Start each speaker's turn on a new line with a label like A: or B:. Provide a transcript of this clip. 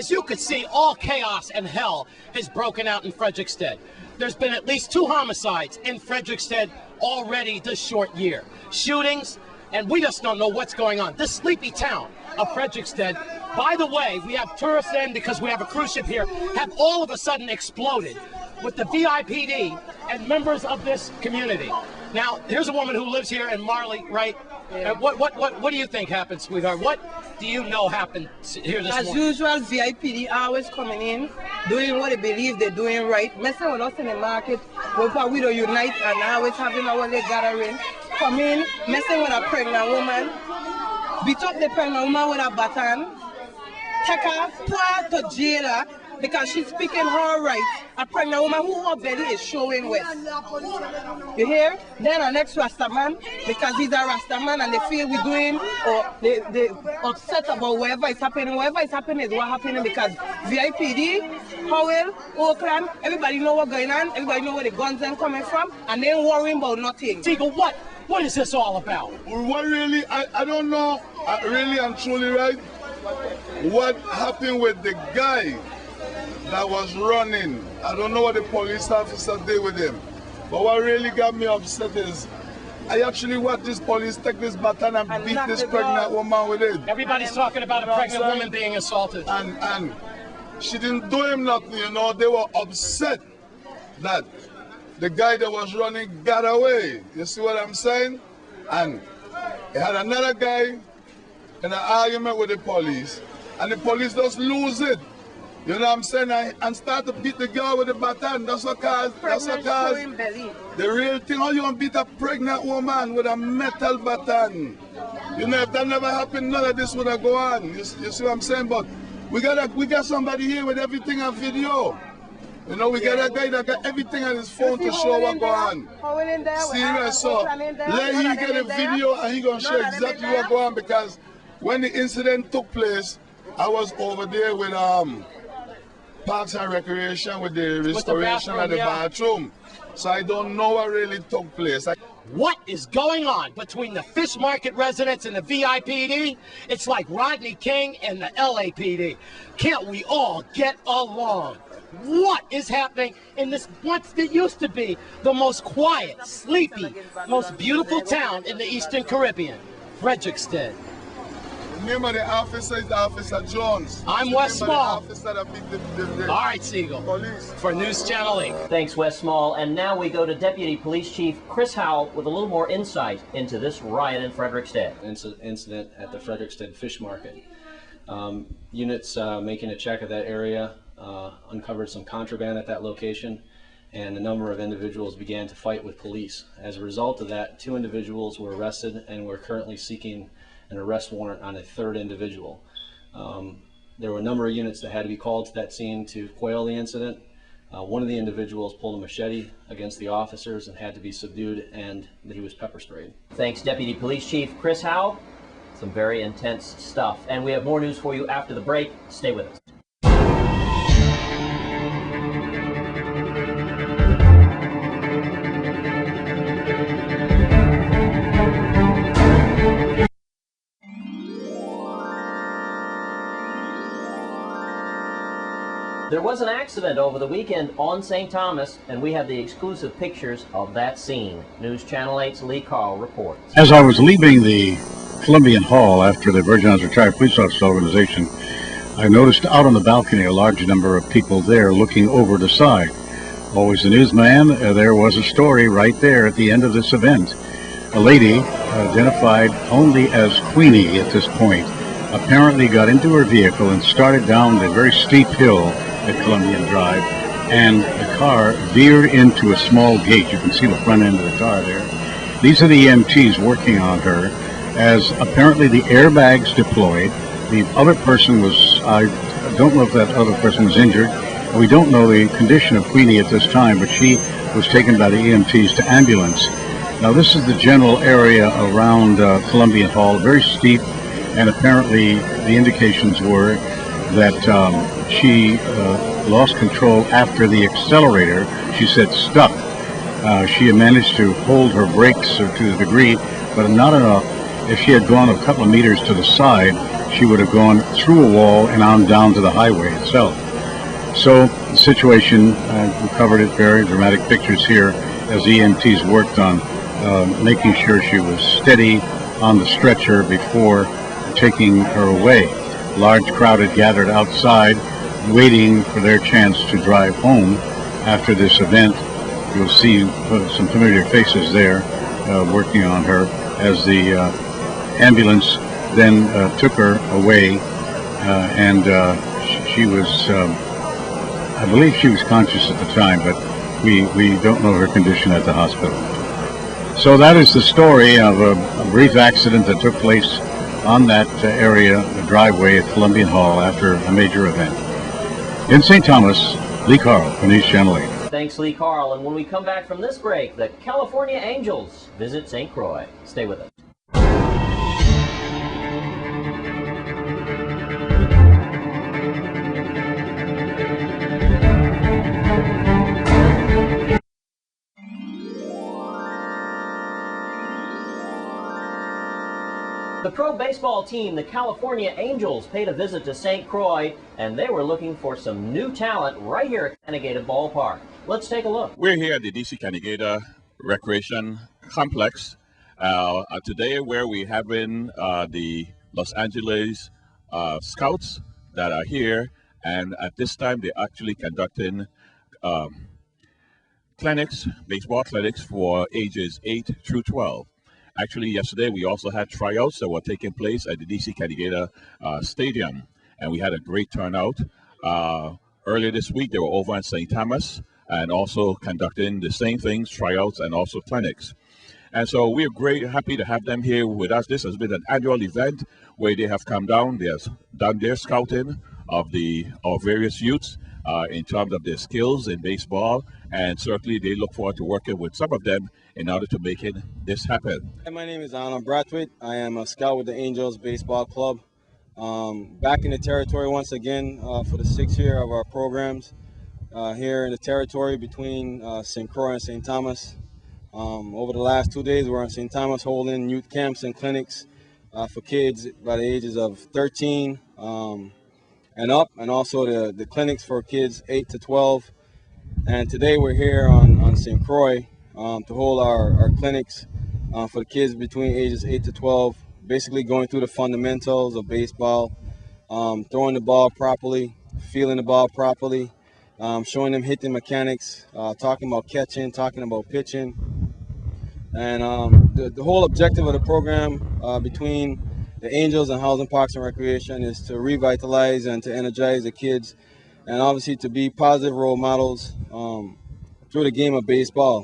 A: as you could see, all chaos and hell has broken out in Frederiksted. There's been at least 2 homicides in Frederiksted already this short year. Shootings, and we just don't know what's going on. This sleepy town of Frederiksted, by the way, we have tourists in because we have a cruise ship here, have all of a sudden exploded with the VIPD and members of this community. Now, here's a woman who lives here in Marley, right? Yeah. What do you think happened, sweetheart? What do you know happened here this morning?
B: As usual, VIPD always coming in, doing what they believe they're doing right, messing with us in the market. We don't unite and always having our little gathering. Come in, messing with a pregnant woman, beat up the pregnant woman with a baton, take her, put her to jail because she's speaking her rights. A pregnant woman who her belly is showing west. You hear? Then our next Rasta man, because he's a Rasta man and they feel we're doing, or they upset about whatever is happening. Whatever is happening is what happening because VIPD, Howell, Oakland, everybody know what's going on, everybody know where the guns are coming from, and they ain't worrying about nothing.
A: Siegel, what is this all about?
C: What really, I don't know, really and truly, right? What happened with the guy that was running? I don't know what the police officer did with him. But what really got me upset is I actually watched this police take this baton and beat this pregnant woman with it.
A: Everybody's talking about a pregnant woman being assaulted.
C: And she didn't do him nothing, you know. They were upset that the guy that was running got away. You see what I'm saying? And he had another guy in an argument with the police. And the police just lose it. You know what I'm saying? And start to beat the girl with the baton. That's what caused the real thing. How you gonna beat a pregnant woman with a metal baton? You know, if that never happened, none of this would have gone on. You see what I'm saying? But we got somebody here with everything on video. You know, we got a guy that got everything on his phone to show what going on. Serious, so let him get a video and he gonna show exactly what going on, because when the incident took place, I was over there with Parks and Recreation with the restoration of the bathroom. So I don't know what really took place.
A: What is going on between the Fish Market residents and the VIPD? It's like Rodney King and the LAPD. Can't we all get along? What is happening in this, what used to be the most quiet, sleepy, most beautiful town in the Eastern Caribbean, Frederiksted?
C: The name of the officer is Officer Jones.
A: I'm Wes Small.
C: All
A: right, Siegel.
C: Police.
A: For News Channel 8.
D: Thanks, Wes Small. And now we go to Deputy Police Chief Chris Howell with a little more insight into this riot in Frederiksted.
E: Incident at the Frederiksted Fish Market. Units making a check of that area uncovered some contraband at that location, and a number of individuals began to fight with police. As a result of that, 2 individuals were arrested, and we're currently seeking an arrest warrant on a 3rd individual. There were a number of units that had to be called to that scene to quell the incident. One of the individuals pulled a machete against the officers and had to be subdued, and he was pepper sprayed.
D: Thanks, Deputy Police Chief Chris Howell. Some very intense stuff. And we have more news for you after the break. Stay with us. There was an accident over the weekend on St. Thomas, and we have the exclusive pictures of that scene. News Channel 8's Lee Carl reports.
F: As I was leaving the Columbian Hall after the Virgin Islands Retired Police Officers Organization, I noticed out on the balcony a large number of people there looking over the side. Always a newsman, there was a story right there at the end of this event. A lady, identified only as Queenie at this point, apparently got into her vehicle and started down the very steep hill at Columbian Drive, and the car veered into a small gate. You can see the front end of the car there. These are the EMTs working on her, as apparently the airbags deployed. The other person was, I don't know if that other person was injured. We don't know the condition of Queenie at this time, but she was taken by the EMTs to ambulance. Now this is the general area around Columbian Hall, very steep, and apparently the indications were that she lost control after the accelerator, she said, stuck. She managed to hold her brakes to a degree, but not enough If she had gone a couple of meters to the side, she would have gone through a wall and on down to the highway itself. So the situation, we covered it, very dramatic pictures here as EMTs worked on making sure she was steady on the stretcher before taking her away. Large crowd had gathered outside waiting for their chance to drive home after this event. You'll see some familiar faces there working on her as the ambulance then took her away, and she was, I believe she was conscious at the time, but we don't know her condition at the hospital. So that is the story of a brief accident that took place on that area, the driveway at Columbian Hall after a major event. In St. Thomas, Lee Carl for News Channel 8.
D: Thanks, Lee Carl. And when we come back from this break, the California Angels visit St. Croix. Stay with us. The pro baseball team, the California Angels, paid a visit to St. Croix, and they were looking for some new talent right here at Canigata Ballpark. Let's take a look.
G: We're here at the DC Canigata Recreation Complex today, where we're having the Los Angeles Scouts that are here, and at this time they're actually conducting clinics, baseball clinics for ages 8 through 12. Actually, yesterday we also had tryouts that were taking place at the DC Canigata Stadium, and we had a great turnout. Earlier this week, they were over in St. Thomas and also conducting the same things, tryouts and also clinics. And so we're happy to have them here with us. This has been an annual event where they have come down, they have done their scouting of various youths in terms of their skills in baseball, and certainly they look forward to working with some of them in order to make this happen.
H: My name is Alan Brathwaite. I am a scout with the Angels Baseball Club. Back in the territory once again for the 6th year of our programs here in the territory between St. Croix and St. Thomas. Over the last 2 days, we're in St. Thomas holding youth camps and clinics for kids by the ages of 13 and up, and also the clinics for kids 8 to 12. And today we're here on St. Croix to hold our clinics for the kids between ages 8 to 12, basically going through the fundamentals of baseball, throwing the ball properly, feeling the ball properly, showing them hitting mechanics, talking about catching, talking about pitching. And the whole objective of the program between the Angels and Housing, Parks, and Recreation is to revitalize and to energize the kids, and obviously to be positive role models through the game of baseball.